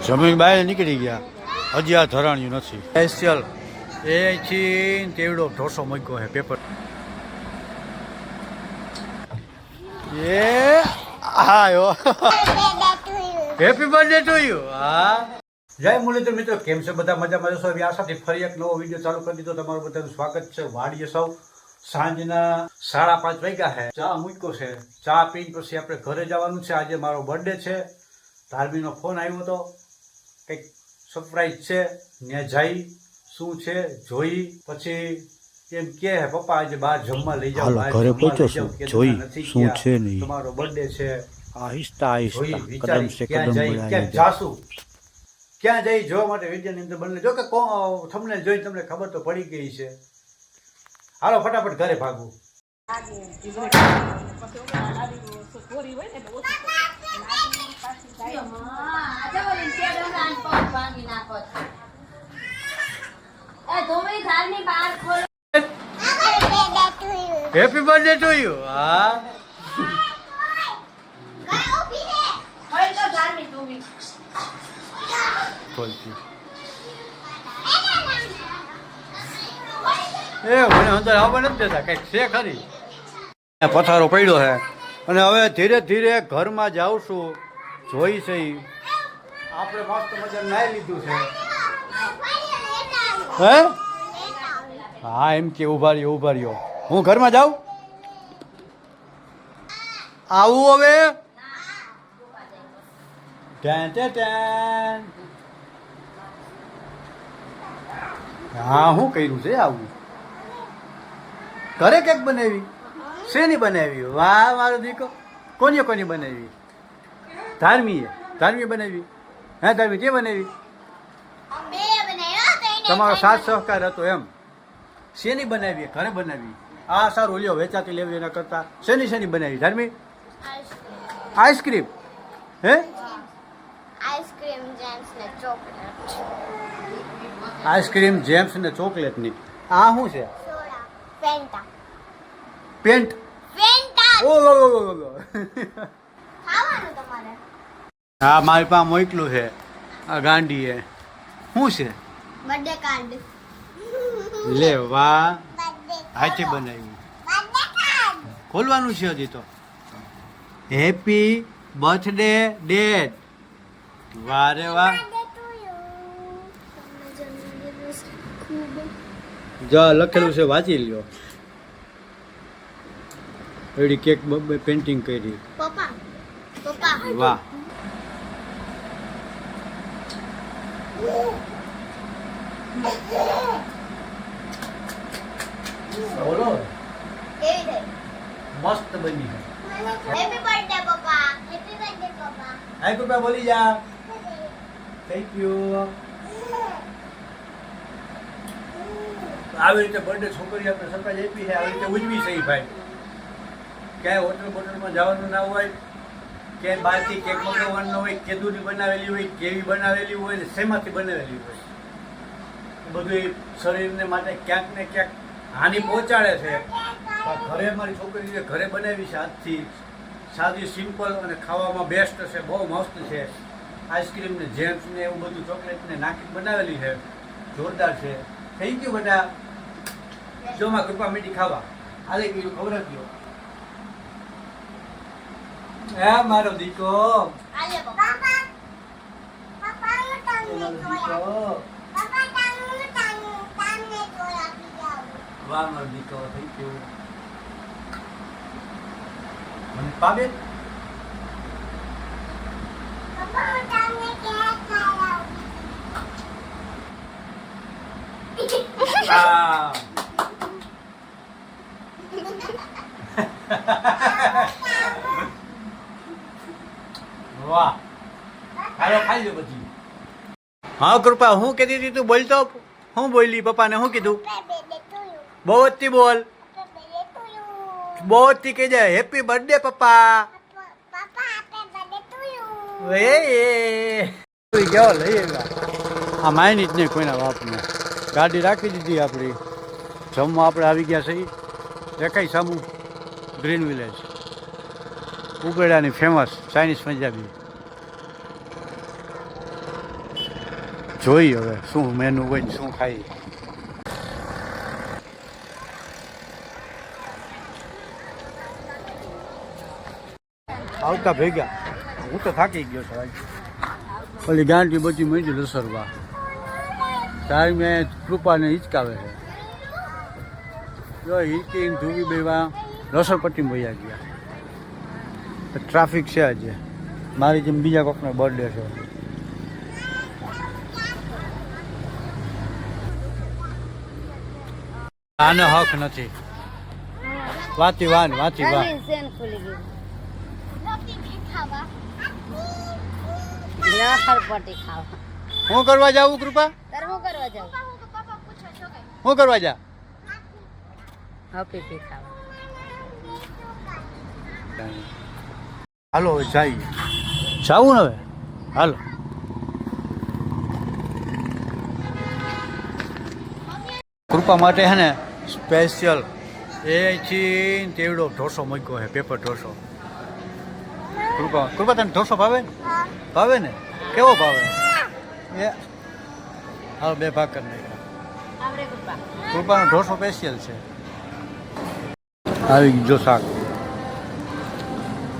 જમીન બહાર નીકળી ગયા, હજી આ ધરાણ્યું નથી. સ્પેશિયલ એથી તેવડો ઢોસો મૂક્યો છે પેપર. એ હા હેપી બર્થડે ટુ યુ. હા જય મુરલીધર મિત્રો, કેમ છે બધા? મજામાં જશો? આ સાથે ફરી એક નવો વિડીયો ચાલુ કરી દીધો. તમારું બધાનું સ્વાગત છે. વાડીએ સૌ સાંજના 5:30 વાગ્યા છે. ચા મૂક્યો છે. ચા પીને પછી આપણે ઘરે જવાનું છે. આજે મારો બર્થડે છે. ધાર્મીનો ફોન આવ્યો હતો, કંઈક સરપ્રાઈઝ છે. ત્યાં જઈ શું છે જોઈ પછી એમ કે પપ્પા આજે બહાર જમવા લઈ જાવ. ઘરે પહોંચ્યો છું, જોઈ શું છે નહીં, તમારો બર્થડે છે. આહિસ્તા આહિસ્તા કદમ સે કદમ ક્યાં જાશું, ક્યાં જઈ જોવા માટે વિડીયોની અંદર બને. જો કે તમને જોઈ તમને ખબર તો પડી ગઈ છે. હાલો ફટાફટ ઘરે ભાગવું. Happy birthday to you. હા એ મને અંદર આવવા નથી દેતા, કંઈક છે ખરી. પથારો પડ્યો છે અને હવે ધીરે ધીરે ઘરમાં જાઉં છું. જોઈ છે આપણે મસ્ત મજા નાઈ લીધું છે. હે હા એમ કે ઉભા રહ્યો હું ઘરમાં જાઉં. આવું હવે હા શું કર્યું છે? આવું ઘરે કેક બનાવી? શેની બનાવી? વાહ મારો દીકો. કોની બનાવી? ધાર્મી બનાવી. હે ધાર્મી તે બનાવી? તમારો સાથ સહકાર હતો એમ. શેની બનાવી? ઘરે બનાવી. આ સારું લ્યો, વેચાતી લેવી એના કરતા શેની બનાવી ધાર્મી? આઈસ્ક્રીમ. હે આઈસ્ક્રીમ જેમ્સ ને ચોકલેટની. આ શું છે? પેન્ટ. હા મારી પાસે મોકલું છે આ ગાંડીએ. શું છે? Birthday card. લે વાહ, હાથી બનાવ્યું. ખોલવાનું છે હજી તો. Happy birthday dad. વાહ રે વાહ. જો લખેલું છે વાંચી લ્યો. એડી કેક પેન્ટિંગ કરી. વાહ બોલો મસ્ત બની. હેપી બર્થડે પપ્પા. હેપી બર્થડે પપ્પા. હાય પપ્પા બોલી જા. Thank you. આવી રીતે બર્થડે છોકરી આપણે સરપ્રાઈઝ આપી છે, આવી રીતે ઉજવી છે ભાઈ. ક્યાંય હોટલમાં જવાનું ના હોય, ક્યાંય બહારથી કેક મંગાવવાનું ના હોય, કેદુની બનાવેલી હોય, કેવી બનાવેલી હોય ને શેમાંથી બનાવેલી હોય, બધું શરીરને માટે ક્યાંક ને ક્યાંક હાનિ પહોંચાડે છે. ઘરે મારી છોકરી ઘરે બનાવી છે આજથી. સાદી સિમ્પલ અને ખાવામાં બેસ્ટ છે, બહુ મસ્ત છે. આઈસ્ક્રીમ ને જેમ્સ ને એવું બધું ચોકલેટ ને નાખી બનાવેલી છે, જોરદાર છે. થેન્ક યુ બેટા. જો માં કૃપા મીઠી ખાવા આલે ગયું ખબર ગયો. હે મારો દીકો. વાહ મારો દીકો. Thank you. મને પાબે વાહ. હાલો ખાઈ લો બધી. હા કૃપા, હું કહેતી હતી તું બોલતો? હું બોલી? પપ્પાને શું કીધું? બહુ જ બોલ. બહુ જ કહી જાય હેપી બર્થડે પપ્પા. ગયો લઈ આવ્યા. આ માયની જ નહીં કોઈના બાપને. ગાડી રાખી દીધી આપણી. જમવા આપણે આવી ગયા છે. દેખાય સામું ગ્રીન વિલેજ, ઉગેડાની ફેમસ ચાઇનીઝ પંજાબી. જોઈ હવે શું મેનુ હોય ને શું ખાઈ. આવતા ભેગા હું તો થાકી ગયો છું આજે. ઓલી ગાંઠી બધી મંડી લસરવા તારી મેં કૃપાને હિચકાવે છે. જો હિચકીને ધૂવી બેવા લસરપટ્ટીમાં વયા ગયા. ટ્રાફિક છે આજે મારી જેમ બીજા કોકનો બર્થડે છે. આને હક નથી. વાંચી વાન વાંચી વાન. હું કરવા જાઉં કૃપા? હું કરવા જા? હાલો હવે જઈએ. જાવું ને હવે હાલો. કૃપા માટે હે ને સ્પેશિયલ એથી તેવડો ઢોસો મૂક્યો છે, પેપર ઢોસો. કૃપા કૃપા તને ઢોસો ભાવે ને? ભાવે ને? કેવો ભાવે? એ હાલ બે ભાગ કરી નાખ્યા. કૃપાનો ઢોસો સ્પેશિયલ છે. આવી ગયો શાક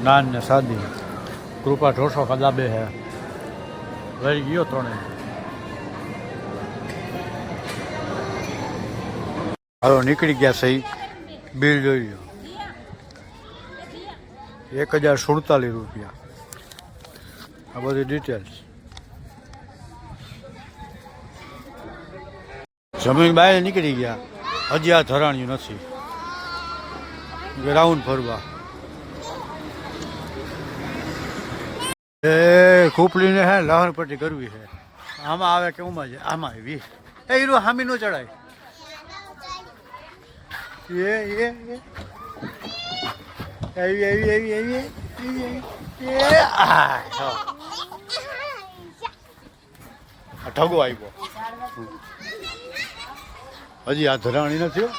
નાન ને સાદી. કૃપા ઢોસો ખાધા બે હે વળી ગયો ત્રણે. હાલો નીકળી ગયા સહી. બિલ જોઈ લો 1047 રૂપિયા. આ બધી ડિટેલ્સ. જમીન બહાર નીકળી ગયા. હજી આ ધરાણ્યું નથી. રાઉન્ડ ફરવા એ ખૂપલીને હે લહણ પટ્ટી કરવી છે. આમાં આવે કે ઉમાં છે? આમાં આવી એ હીરો હામી નો ચડાય. એવી એવી એવી એવી ઠગો આવ્યો. હજી આ ધરાણી નથી.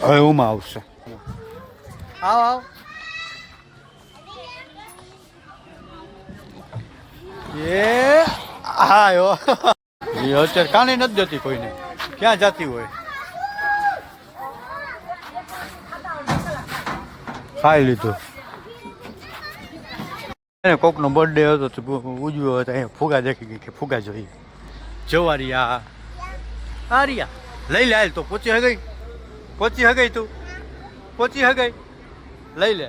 હવે ઉમાં આવશે. આવ આવ. એ હા એ અત્યારે કાને નથી જતી કોઈને. ક્યાં જતી હોય? ખાઈ લીધું. કોકનો બર્થડે હતો તો ઉજવ્યો હતો. અહીંયા ફુગા દેખી ગઈ કે ફુગા જોઈએ. જવારિયા આરિયા લઈ લે. હાલ તો પહોંચી હગઈ. પહોંચી હગઈ તું? પહોંચી હગઈ? લઈ લે.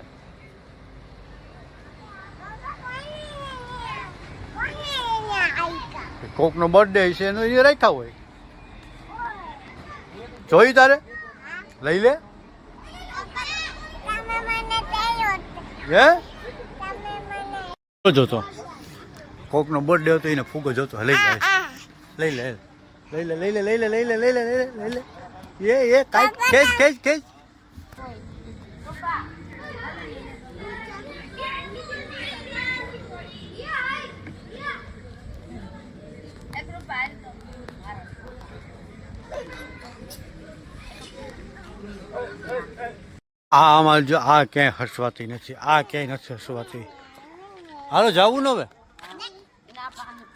કોકનો બર્થડે છે એનો એ રાખ્યા હોય. જોઈ તારે લઈ લે. હે જોતો કોકનો બર્થડે હતો એને ફૂગો જોતો. લઈ લે લઈ લે લઈ લે લઈ લે લઈ લે લઈ લે લઈ લે લઈ લે. એ કાંઈક ખેંચ ખેંચ ખેંચ. આમાં જો આ ક્યાંય હસવાતી નથી. આ ક્યાંય નથી હસવાતી. હાલો જવું ને હવે.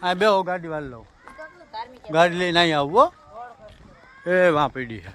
હા બે ગાડી વાળ લઉં. ગાડી લઈને અહીં આવવો. એ વાં પડી છે.